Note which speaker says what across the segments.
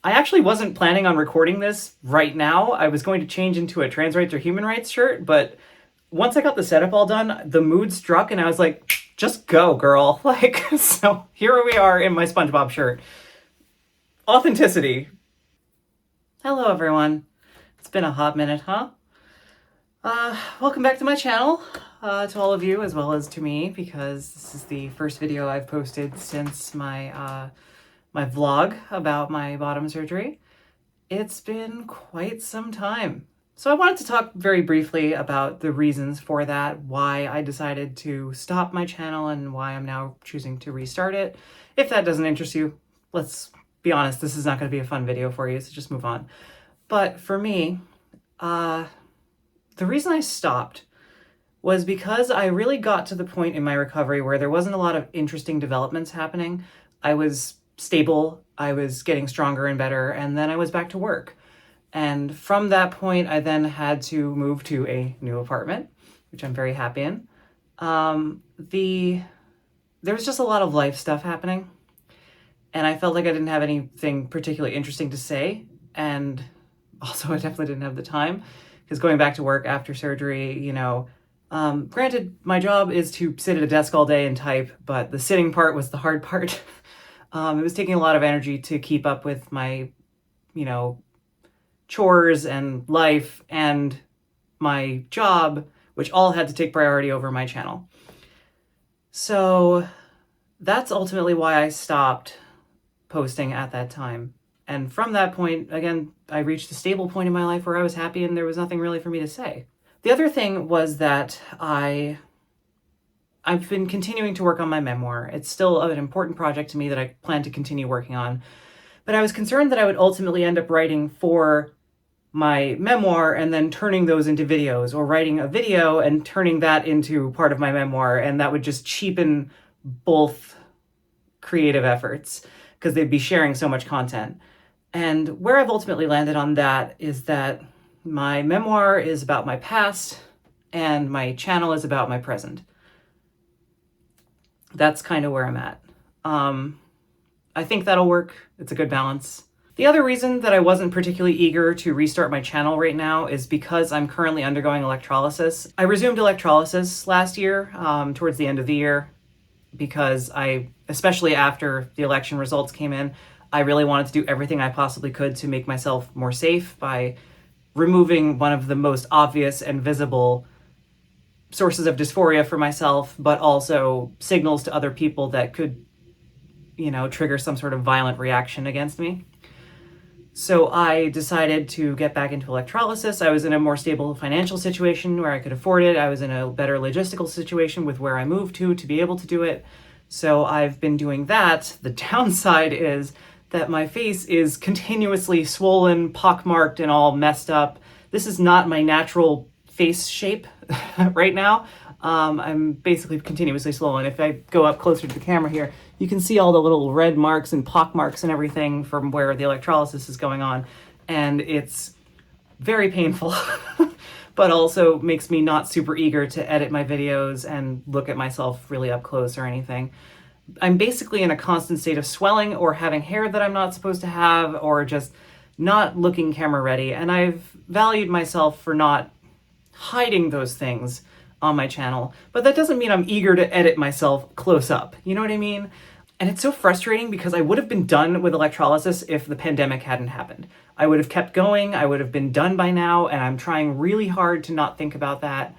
Speaker 1: I actually wasn't planning on recording this right now. I was going to change into a trans rights or human rights shirt, but once I got the setup all done, the mood struck and I was like, just go, girl. Like, so here we are in my SpongeBob shirt. Authenticity. Hello, everyone. It's been a hot minute, huh? Welcome back to my channel, to all of you as well as to me, because this is the first video I've posted since my vlog about my bottom surgery. It's been quite some time. So I wanted to talk very briefly about the reasons for that, why I decided to stop my channel and why I'm now choosing to restart it. If that doesn't interest you, let's be honest, this is not going to be a fun video for you, so just move on. But for me, the reason I stopped was because I really got to the point in my recovery where there wasn't a lot of interesting developments happening. I was stable, I was getting stronger and better, and then I was back to work. And from that point, I then had to move to a new apartment, which I'm very happy in. There was just a lot of life stuff happening, and I felt like I didn't have anything particularly interesting to say, and also I definitely didn't have the time, because going back to work after surgery, you know, granted, my job is to sit at a desk all day and type, but the sitting part was the hard part. It was taking a lot of energy to keep up with my, you know, chores and life and my job, which all had to take priority over my channel. So that's ultimately why I stopped posting at that time. And from that point, again, I reached a stable point in my life where I was happy and there was nothing really for me to say. The other thing was that I've been continuing to work on my memoir. It's still an important project to me that I plan to continue working on. But I was concerned that I would ultimately end up writing for my memoir and then turning those into videos, or writing a video and turning that into part of my memoir, and that would just cheapen both creative efforts because they'd be sharing so much content. And where I've ultimately landed on that is that my memoir is about my past and my channel is about my present. That's kind of where I'm at. I think that'll work. It's a good balance. The other reason that I wasn't particularly eager to restart my channel right now is because I'm currently undergoing electrolysis. I resumed electrolysis last year, towards the end of the year, because especially after the election results came in, I really wanted to do everything I possibly could to make myself more safe by removing one of the most obvious and visible sources of dysphoria for myself, but also signals to other people that could, you know, trigger some sort of violent reaction against me. So I decided to get back into electrolysis. I was in a more stable financial situation where I could afford it. I was in a better logistical situation with where I moved to be able to do it. So I've been doing that. The downside is that my face is continuously swollen, pockmarked, and all messed up. This is not my natural face shape right now. I'm basically continuously swollen. If I go up closer to the camera here, you can see all the little red marks and pock marks and everything from where the electrolysis is going on. And it's very painful, but also makes me not super eager to edit my videos and look at myself really up close or anything. I'm basically in a constant state of swelling or having hair that I'm not supposed to have, or just not looking camera ready. And I've valued myself for not hiding those things on my channel, but that doesn't mean I'm eager to edit myself close up. You know what I mean? And it's so frustrating because I would have been done with electrolysis if the pandemic hadn't happened. I would have kept going, I would have been done by now, and I'm trying really hard to not think about that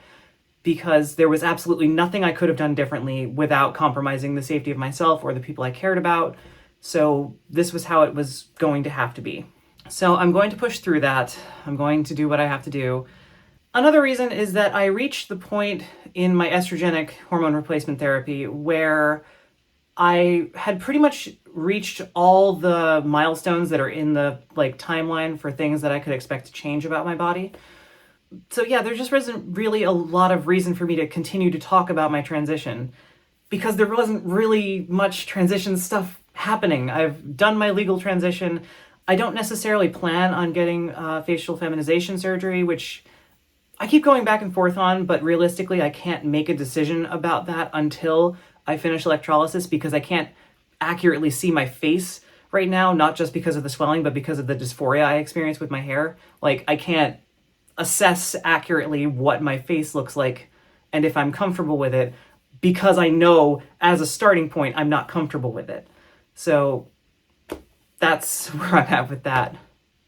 Speaker 1: because there was absolutely nothing I could have done differently without compromising the safety of myself or the people I cared about. So this was how it was going to have to be. So I'm going to push through that. I'm going to do what I have to do. Another reason is that I reached the point in my estrogenic hormone replacement therapy where I had pretty much reached all the milestones that are in the timeline for things that I could expect to change about my body. So yeah, there just wasn't really a lot of reason for me to continue to talk about my transition because there wasn't really much transition stuff happening. I've done my legal transition. I don't necessarily plan on getting facial feminization surgery, which I keep going back and forth on, but realistically, I can't make a decision about that until I finish electrolysis because I can't accurately see my face right now, not just because of the swelling, but because of the dysphoria I experience with my hair. Like, I can't assess accurately what my face looks like and if I'm comfortable with it, because I know as a starting point, I'm not comfortable with it. So that's where I'm at with that.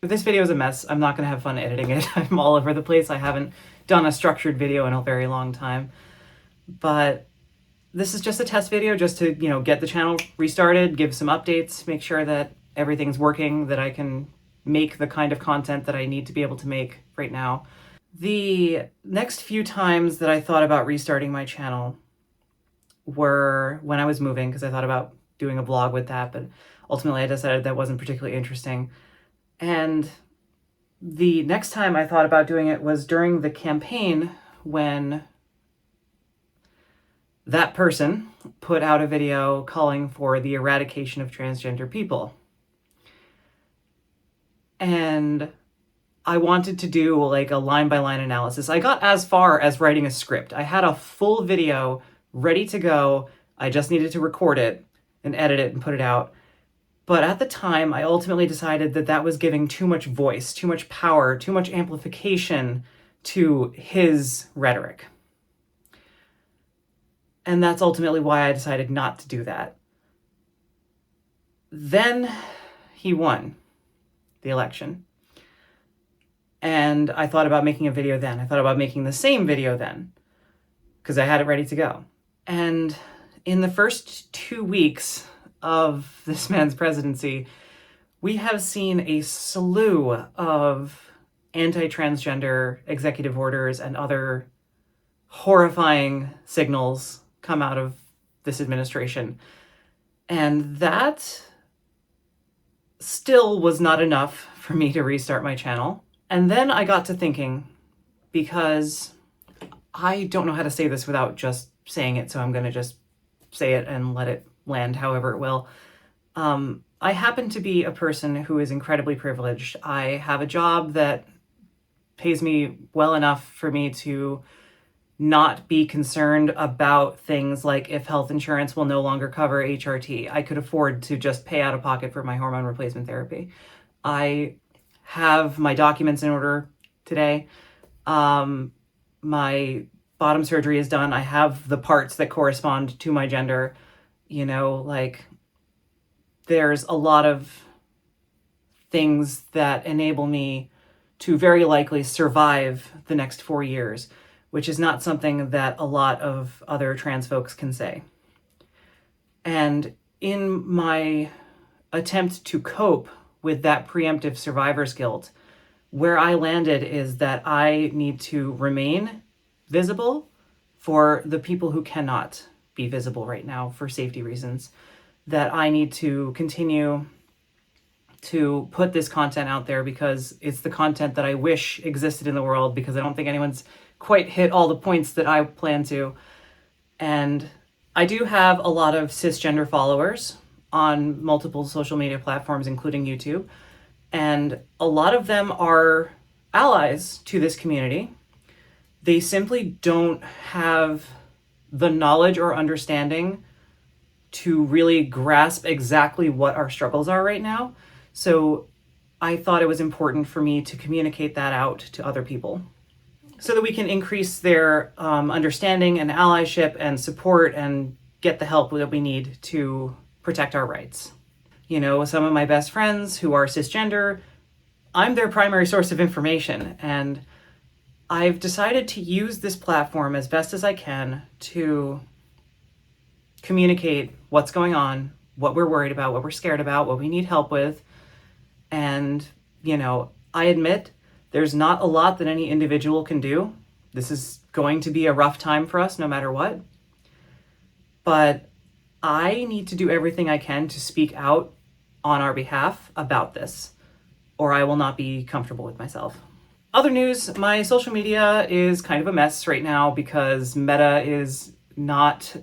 Speaker 1: This video is a mess. I'm not going to have fun editing it. I'm all over the place. I haven't done a structured video in a very long time. But this is just a test video just to, get the channel restarted, give some updates, make sure that everything's working, that I can make the kind of content that I need to be able to make right now. The next few times that I thought about restarting my channel were when I was moving, because I thought about doing a vlog with that, but ultimately I decided that wasn't particularly interesting. And the next time I thought about doing it was during the campaign, when that person put out a video calling for the eradication of transgender people. And I wanted to do like a line-by-line analysis. I got as far as writing a script. I had a full video ready to go. I just needed to record it and edit it and put it out. But at the time, I ultimately decided that that was giving too much voice, too much power, too much amplification to his rhetoric. And that's ultimately why I decided not to do that. Then he won the election. And I thought about making a video then. I thought about making the same video then, because I had it ready to go. And in the first 2 weeks of this man's presidency, we have seen a slew of anti-transgender executive orders and other horrifying signals come out of this administration. And that still was not enough for me to restart my channel. And then I got to thinking, because I don't know how to say this without just saying it, so I'm going to just say it and let it land however it will. I happen to be a person who is incredibly privileged. I have a job that pays me well enough for me to not be concerned about things like if health insurance will no longer cover HRT. I could afford to just pay out of pocket for my hormone replacement therapy. I have my documents in order today. My bottom surgery is done. I have the parts that correspond to my gender. There's a lot of things that enable me to very likely survive the next 4 years, which is not something that a lot of other trans folks can say. And in my attempt to cope with that preemptive survivor's guilt, where I landed is that I need to remain visible for the people who cannot be visible right now for safety reasons, that I need to continue to put this content out there because it's the content that I wish existed in the world, because I don't think anyone's quite hit all the points that I plan to. And I do have a lot of cisgender followers on multiple social media platforms, including YouTube. And a lot of them are allies to this community. They simply don't have the knowledge or understanding to really grasp exactly what our struggles are right now. So I thought it was important for me to communicate that out to other people so that we can increase their understanding and allyship and support and get the help that we need to protect our rights. Some of my best friends who are cisgender, I'm their primary source of information, and I've decided to use this platform as best as I can to communicate what's going on, what we're worried about, what we're scared about, what we need help with. And, I admit there's not a lot that any individual can do. This is going to be a rough time for us no matter what. But I need to do everything I can to speak out on our behalf about this, or I will not be comfortable with myself. Other news, my social media is kind of a mess right now because Meta is not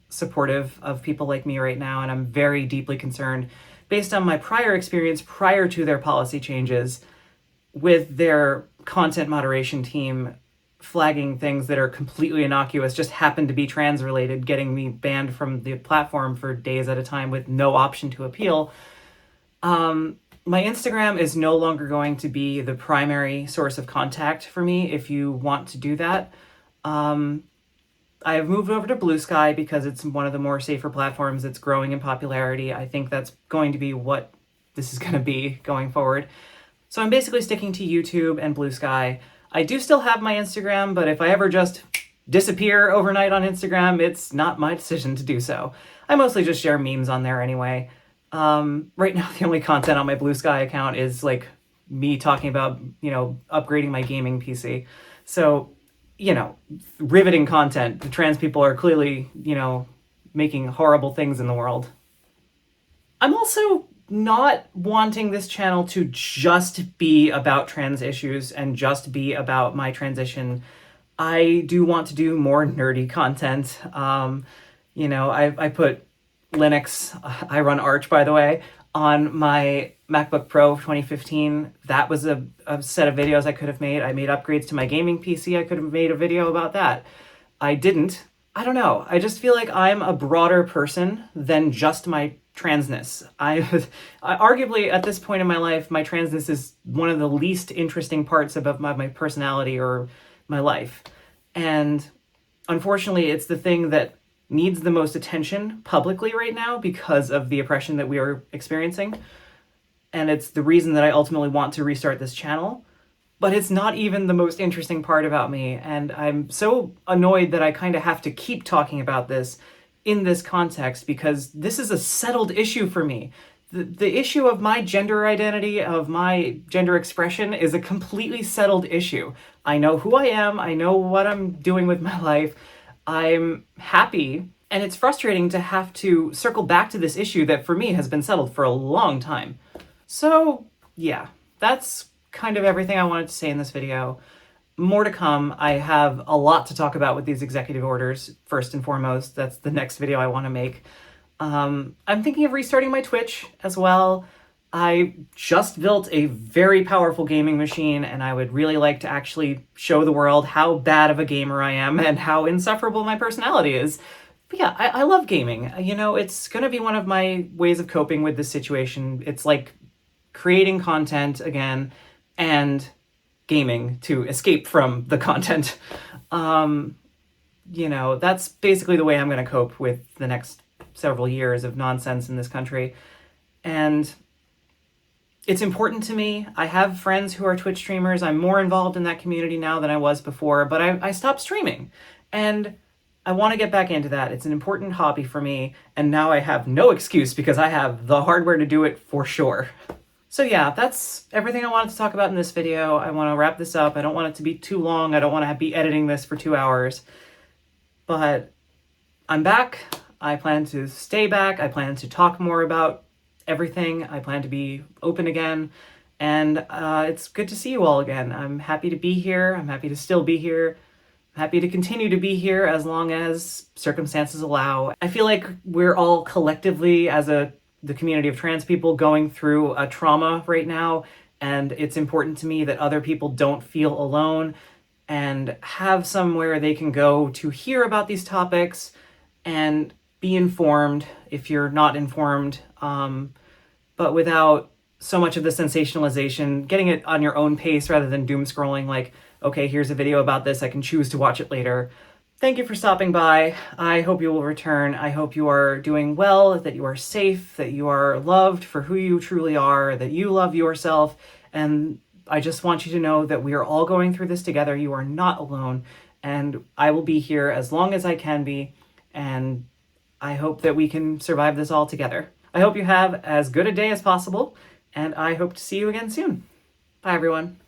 Speaker 1: supportive of people like me right now, and I'm very deeply concerned, based on my prior experience prior to their policy changes, with their content moderation team flagging things that are completely innocuous, just happen to be trans related, getting me banned from the platform for days at a time with no option to appeal. My Instagram is no longer going to be the primary source of contact for me if you want to do that. I have moved over to Blue Sky because it's one of the more safer platforms. It's growing in popularity. I think that's going to be what this is going to be going forward. So I'm basically sticking to YouTube and Blue Sky. I do still have my Instagram, but if I ever just disappear overnight on Instagram, it's not my decision to do so. I mostly just share memes on there anyway. Right now, the only content on my Blue Sky account is like me talking about, upgrading my gaming PC. So, riveting content. The trans people are clearly, making horrible things in the world. I'm also not wanting this channel to just be about trans issues and just be about my transition. I do want to do more nerdy content. I put Linux, I run Arch, by the way, on my MacBook Pro 2015. That was a set of videos I could have made. I made upgrades to my gaming PC. I could have made a video about that. I didn't. I don't know. I just feel like I'm a broader person than just my transness. I arguably at this point in my life, my transness is one of the least interesting parts of my personality or my life. And unfortunately, it's the thing that needs the most attention publicly right now because of the oppression that we are experiencing. And it's the reason that I ultimately want to restart this channel. But it's not even the most interesting part about me. And I'm so annoyed that I kind of have to keep talking about this in this context because this is a settled issue for me. The issue of my gender identity, of my gender expression, is a completely settled issue. I know who I am. I know what I'm doing with my life. I'm happy, and it's frustrating to have to circle back to this issue that for me has been settled for a long time. So yeah, that's kind of everything I wanted to say in this video. More to come. I have a lot to talk about with these executive orders, first and foremost. That's the next video I want to make. I'm thinking of restarting my Twitch as well. I just built a very powerful gaming machine, and I would really like to actually show the world how bad of a gamer I am and how insufferable my personality is. But yeah, I love gaming. It's going to be one of my ways of coping with this situation. It's like creating content again and gaming to escape from the content. That's basically the way I'm going to cope with the next several years of nonsense in this country. And it's important to me. I have friends who are Twitch streamers. I'm more involved in that community now than I was before, but I stopped streaming. And I want to get back into that. It's an important hobby for me, and now I have no excuse because I have the hardware to do it for sure. So yeah, that's everything I wanted to talk about in this video. I want to wrap this up. I don't want it to be too long. I don't want to be editing this for 2 hours. But I'm back. I plan to stay back. I plan to talk more about everything. I plan to be open again. And it's good to see you all again. I'm happy to be here. I'm happy to still be here. I'm happy to continue to be here as long as circumstances allow. I feel like we're all collectively, as the community of trans people, going through a trauma right now. And it's important to me that other people don't feel alone and have somewhere they can go to hear about these topics and be informed if you're not informed, but without so much of the sensationalization, getting it on your own pace rather than doom scrolling like, okay, here's a video about this, I can choose to watch it later. Thank you for stopping by. I hope you will return. I hope you are doing well, that you are safe, that you are loved for who you truly are, that you love yourself. And I just want you to know that we are all going through this together. You are not alone. And I will be here as long as I can be. And I hope that we can survive this all together. I hope you have as good a day as possible. And I hope to see you again soon. Bye, everyone.